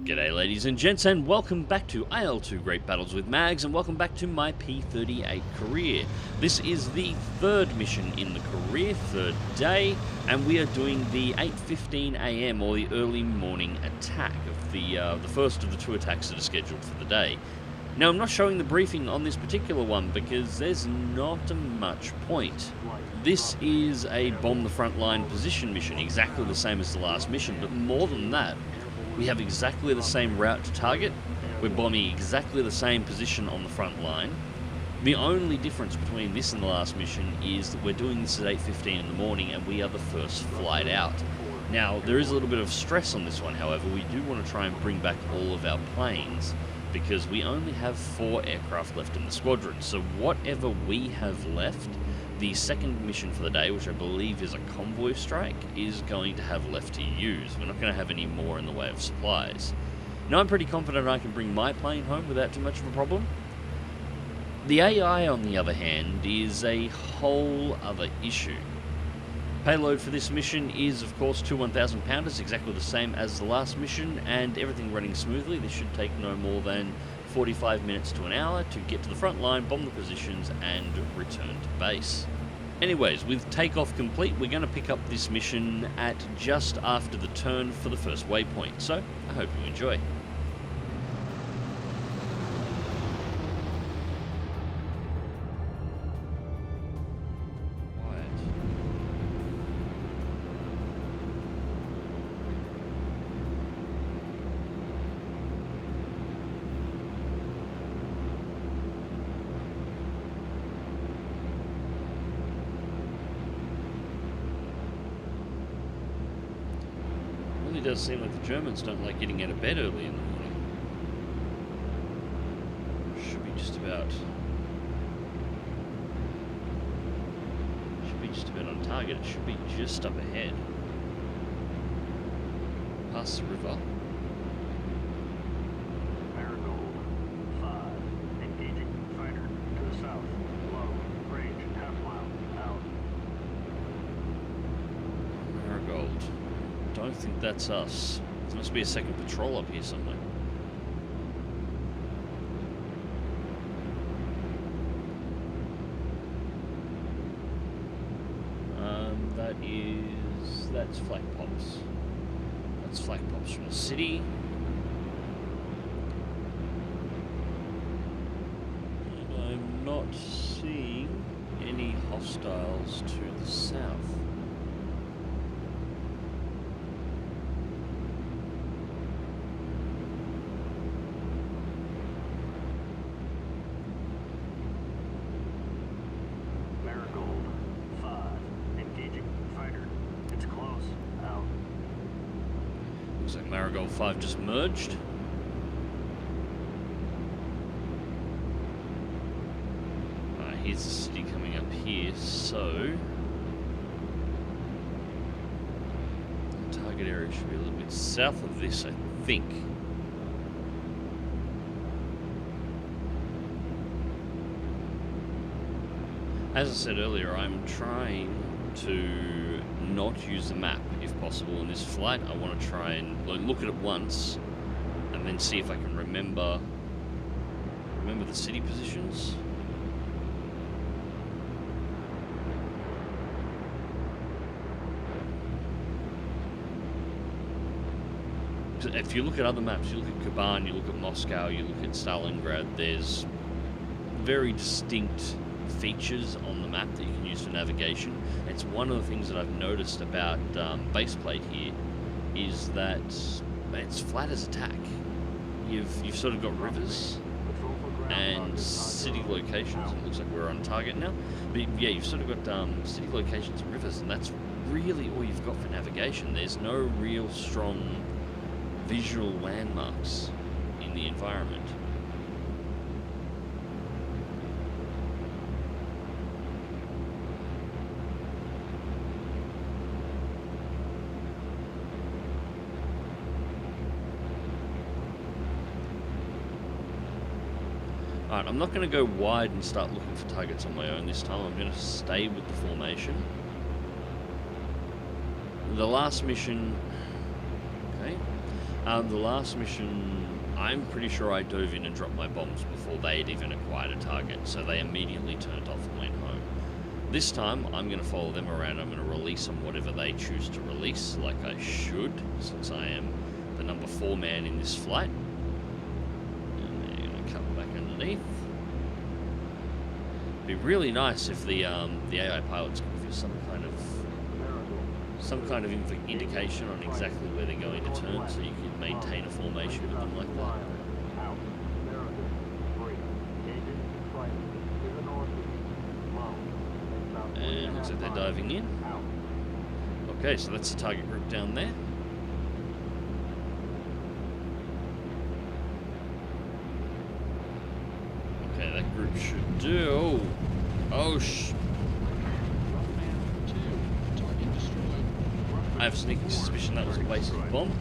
G'day ladies and gents, and welcome back to IL-2 Great Battles with Mags, and welcome back to my P-38 career. This is the third mission in the career, third day, and we are doing the 8:15 AM or the early morning attack of the first of the two attacks that are scheduled for the day. Now I'm not showing the briefing on this particular one because there's not much point. This is a bomb the front line position mission, exactly the same as the last mission, but more than that, we have exactly the same route to target. We're bombing exactly the same position on the front line. The only difference between this and the last mission is that we're doing this at 8:15 in the morning and we are the first flight out. Now, there is a little bit of stress on this one, however. We do want to try and bring back all of our planes because we only have 4 aircraft left in the squadron. So whatever we have left, the second mission for the day, which I believe is a convoy strike, is going to have left to use. We're not going to have any more in the way of supplies. Now I'm pretty confident I can bring my plane home without too much of a problem. The AI, on the other hand, is a whole other issue. Payload for this mission is, of course, 2 1,000 pounders, exactly the same as the last mission, and everything running smoothly. This should take no more than 45 minutes to an hour to get to the front line, bomb the positions, and return to base. Anyways, with takeoff complete, we're going to pick up this mission at just after the turn for the first waypoint, so I hope you enjoy. It does seem like the Germans don't like getting out of bed early in the morning. Should be just about on target. It should be just up ahead. Past the river. Marigold 5, engaging fighter to the south, low, range, half mile, out. Marigold. Don't think that's us. There must be a second patrol up here somewhere. That's flak pops. That's flak pops from the city. And I'm not seeing any hostiles to the south. Marigold 5 just merged. Here's the city coming up here, so the target area should be a little bit south of this, I think. As I said earlier, I'm trying to not use the map if possible in this flight. I want to try and look at it once and then see if I can remember the city positions. If you look at other maps, you look at Kuban, you look at Moscow, you look at Stalingrad, there's very distinct features on the map that you can use for navigation. It's one of the things that I've noticed about baseplate here is that it's flat as a tack. You've sort of got rivers and city locations. It looks like we're on target now. But yeah, you've sort of got city locations and rivers, and that's really all you've got for navigation. There's no real strong visual landmarks in the environment. Alright, I'm not going to go wide and start looking for targets on my own this time. I'm going to stay with the formation. the last mission... Okay. The last mission, I'm pretty sure I dove in and dropped my bombs before they had even acquired a target, so they immediately turned off and went home. This time, I'm going to follow them around. I'm going to release them whatever they choose to release, like I should, since I am the number 4 man in this flight. And they're going to come back underneath. It'd be really nice if the AI pilots could give you some kind of indication on exactly where they're going to turn, so you could maintain a formation with them like that. And looks like they're diving in. Okay, so that's the target group down there. Okay, that group should do... I have a sneaking suspicion that was a wasted bomb.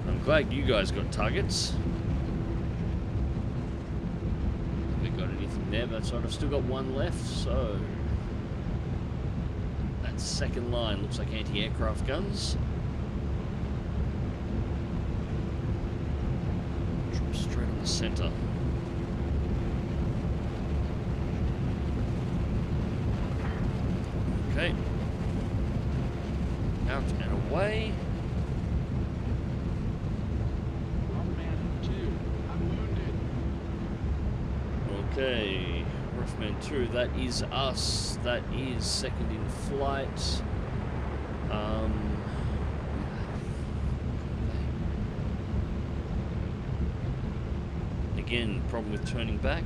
I'm glad you guys got targets. Have we got anything there? That's right, I've still got one left, so... That second line looks like anti-aircraft guns. Drop straight on the center. Okay. Out and away. Okay, Roughman 2, that is us. That is second in flight. Again, problem with turning back.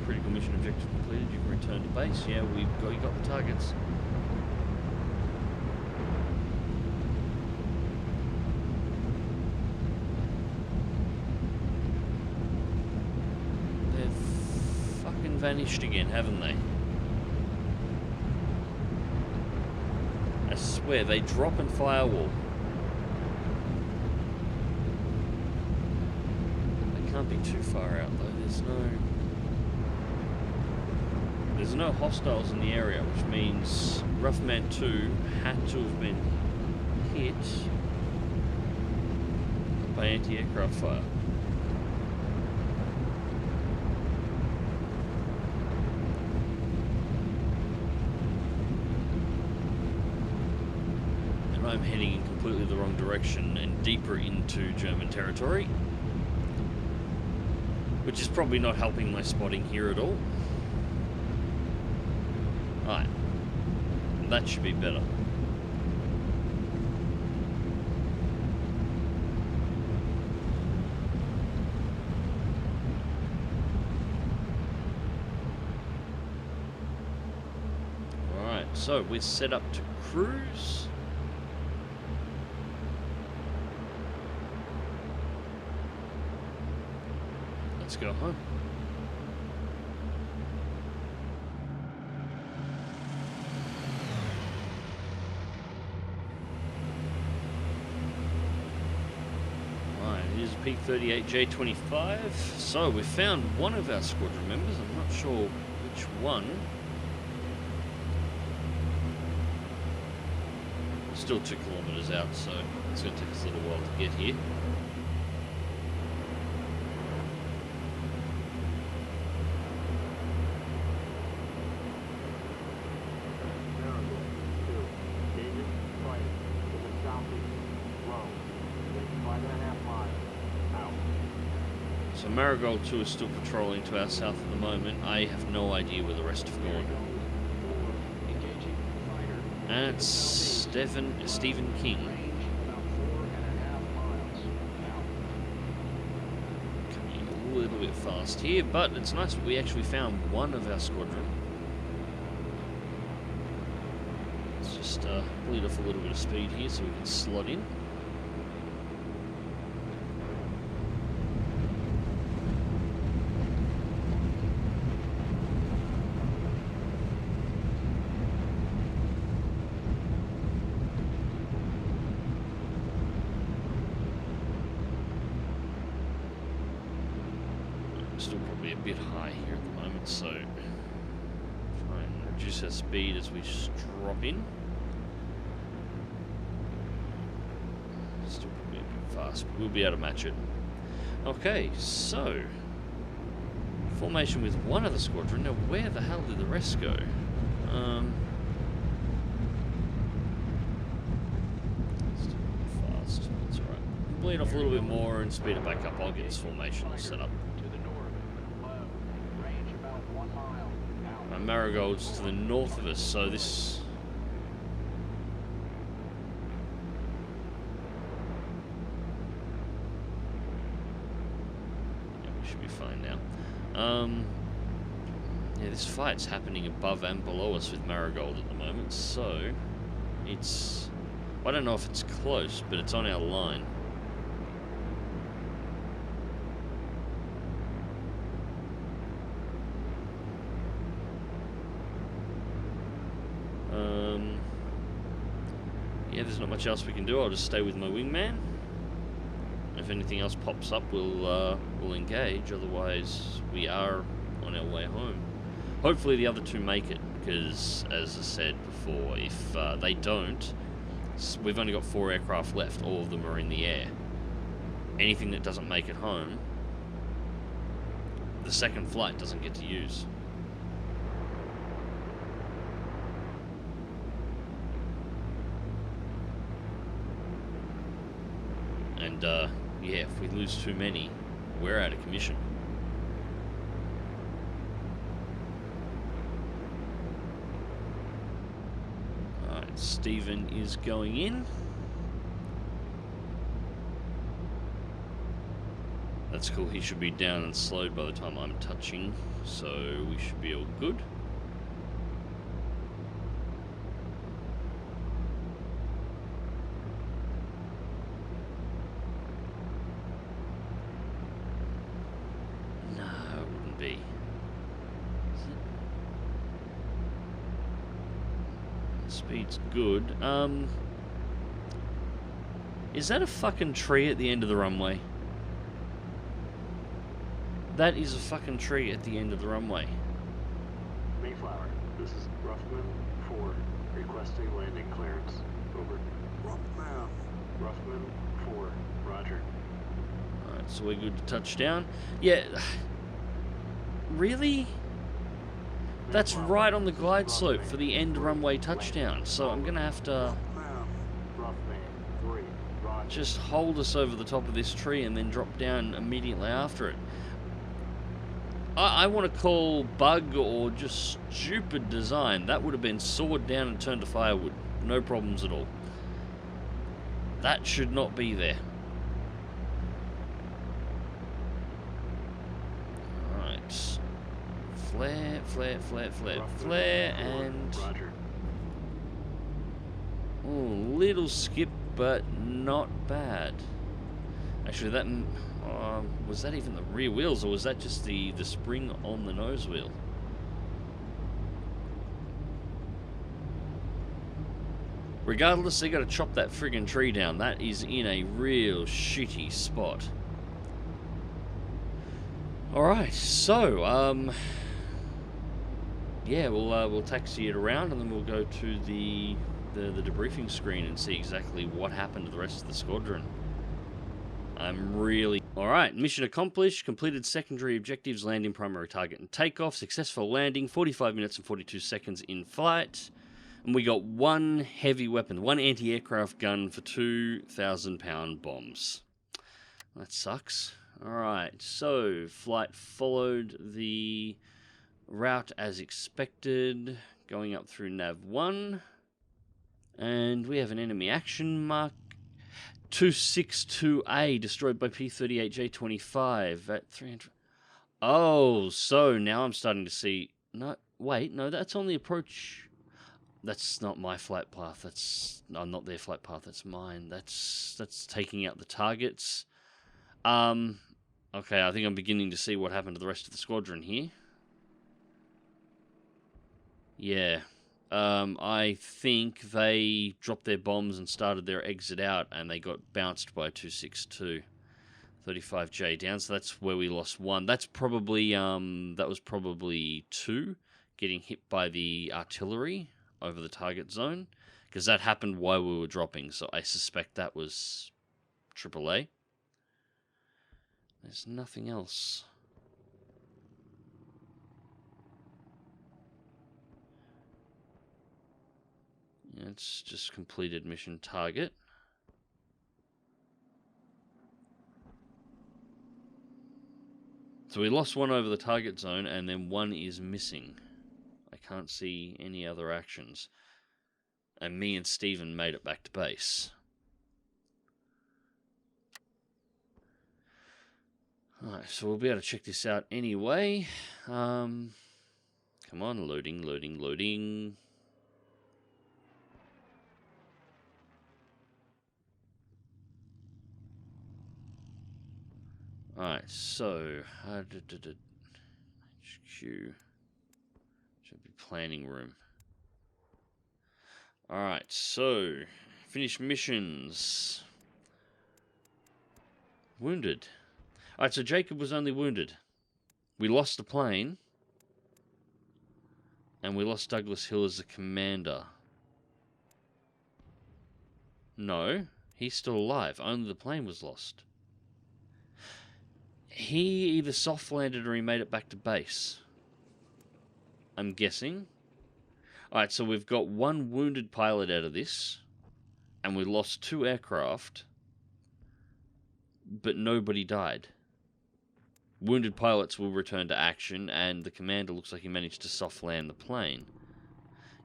Critical mission objective completed. You can return to base. Yeah, you got the targets. They've fucking vanished again, haven't they? I swear, they drop and firewall. They can't be too far out though. There's no hostiles in the area, which means Roughman 2 had to have been hit by anti-aircraft fire. And I'm heading in completely the wrong direction and deeper into German territory, which is probably not helping my spotting here at all. Right, that should be better. Alright, so we're set up to cruise. Let's go home. P-38J 25. So we found one of our squadron members. I'm not sure which one. We're still 2 kilometers out, so it's going to take us a little while to get here. So Marigold 2 is still patrolling to our south at the moment. I have no idea where the rest have gone. And it's Stephen King. Coming a little bit fast here, but it's nice that we actually found one of our squadron. Let's just bleed off a little bit of speed here so we can slot in. Still probably a bit high here at the moment, so try and reduce our speed as we just drop in. Still probably a bit fast, but we'll be able to match it. Okay, so formation with one other squadron. Now, where the hell did the rest go? Still fast. That's alright. Bleed off a little bit more and speed it back up. I'll get this formation set up. My Marigold's to the north of us, so this... yeah, we should be fine now. Yeah, this fight's happening above and below us with Marigold at the moment, so it's... I don't know if it's close, but it's on our line. Yeah, there's not much else we can do. I'll just stay with my wingman. If anything else pops up, we'll engage. Otherwise, we are on our way home. Hopefully the other two make it, because, as I said before, if they don't, we've only got 4 aircraft left. All of them are in the air. Anything that doesn't make it home, the second flight doesn't get to use. And, yeah, if we lose too many, we're out of commission. Alright, Stephen is going in. That's cool, he should be down and slowed by the time I'm touching, so we should be all good. Speed's good. Is that a fucking tree at the end of the runway? That is a fucking tree at the end of the runway. Mayflower, this is Ruffman 4, requesting landing clearance. Over. Ruffman 4, roger. Alright, so we're good to touch down. Yeah. Really? That's right on the glide slope for the end runway touchdown, so I'm gonna have to just hold us over the top of this tree and then drop down immediately after it. I want to call bug or just stupid design. That would have been sawed down and turned to firewood. No problems at all. That should not be there. Alright. Flare, flare, flare, flare, flare, and... oh, little skip, but not bad. Actually, that... was that even the rear wheels, or was that just the spring on the nose wheel? Regardless, they got to chop that friggin' tree down. That is in a real shitty spot. Alright, so, yeah, we'll taxi it around and then we'll go to the debriefing screen and see exactly what happened to the rest of the squadron. I'm really... Alright, mission accomplished, completed secondary objectives, landing primary target and takeoff, successful landing, 45 minutes and 42 seconds in flight, and we got one heavy weapon, one anti-aircraft gun for 2,000-pound bombs. That sucks. Alright, so flight followed the route as expected, going up through Nav 1, and we have an enemy action mark. 262A destroyed by P-38J 25 at 300. Oh, so now I'm starting to see... No, wait, no, that's on the approach. That's not my flight path. That's not their flight path. That's mine. That's taking out the targets. Okay, I think I'm beginning to see what happened to the rest of the squadron here. Yeah. I think they dropped their bombs and started their exit out, and they got bounced by 262. 35J down, so that's where we lost one. That's probably, that was probably 2. getting hit by the artillery over the target zone, because that happened while we were dropping, so I suspect that was AAA. There's nothing else. Yeah, it's just completed mission target. So we lost one over the target zone, and then one is missing. I can't see any other actions. And me and Steven made it back to base. Alright, so we'll be able to check this out anyway. Come on, loading, loading, loading. Alright, so HQ should be planning room. Alright, so finish missions. Wounded. Alright, so Jacob was only wounded. We lost the plane. And we lost Douglas Hill as the commander. No, he's still alive. Only the plane was lost. He either soft landed or he made it back to base. I'm guessing. Alright, so we've got one wounded pilot out of this. And we lost 2 aircraft. But nobody died. Wounded pilots will return to action, and the commander looks like he managed to soft land the plane.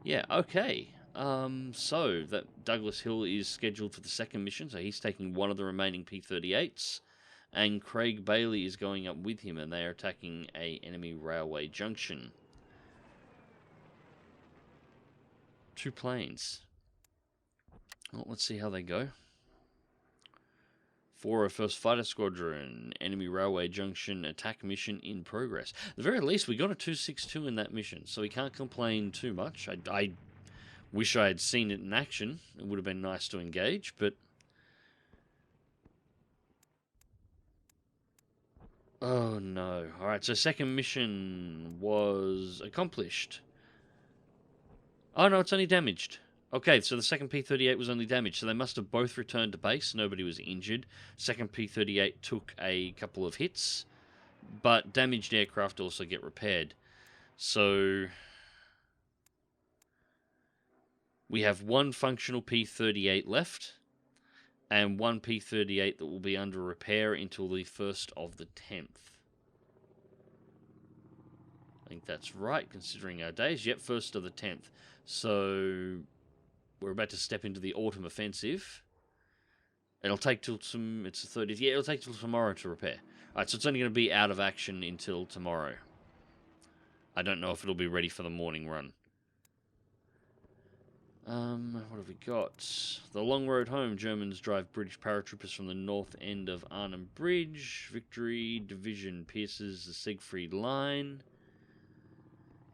Yeah, okay. So that Douglas Hill is scheduled for the second mission, so he's taking one of the remaining P-38s. And Craig Bailey is going up with him, and they are attacking a enemy railway junction. 2 planes. Well, let's see how they go. 401st Fighter Squadron, enemy railway junction attack mission in progress. At the very least, we got a 262 in that mission, so we can't complain too much. I wish I had seen it in action. It would have been nice to engage, but... Oh no. Alright, so second mission was accomplished. Oh no, it's only damaged. Okay, so the second P-38 was only damaged, so they must have both returned to base. Nobody was injured. Second P-38 took a couple of hits, but damaged aircraft also get repaired. So we have one functional P-38 left, and one P-38 that will be under repair until the 1st of the 10th. I think that's right, considering our days. Yep, 1st of the 10th. So we're about to step into the autumn offensive. It'll take till some... It's the 30th. Yeah, it'll take till tomorrow to repair. Alright, so it's only going to be out of action until tomorrow. I don't know if it'll be ready for the morning run. What have we got? The long road home. Germans drive British paratroopers from the north end of Arnhem Bridge. Victory Division pierces the Siegfried Line.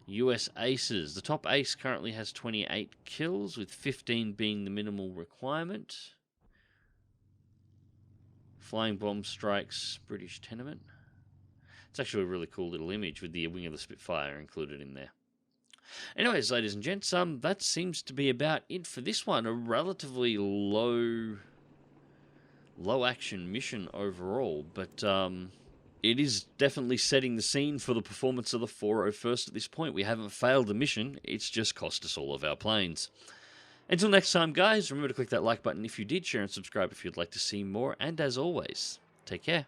US aces. The top ace currently has 28 kills, with 15 being the minimal requirement. Flying bomb strikes British tenement. It's actually a really cool little image with the wing of the Spitfire included in there. Anyways, ladies and gents, that seems to be about it for this one. A relatively low action mission overall, but it is definitely setting the scene for the performance of the 401st at this point. We haven't failed the mission, it's just cost us all of our planes. Until next time, guys, remember to click that like button if you did, share and subscribe if you'd like to see more, and as always, take care.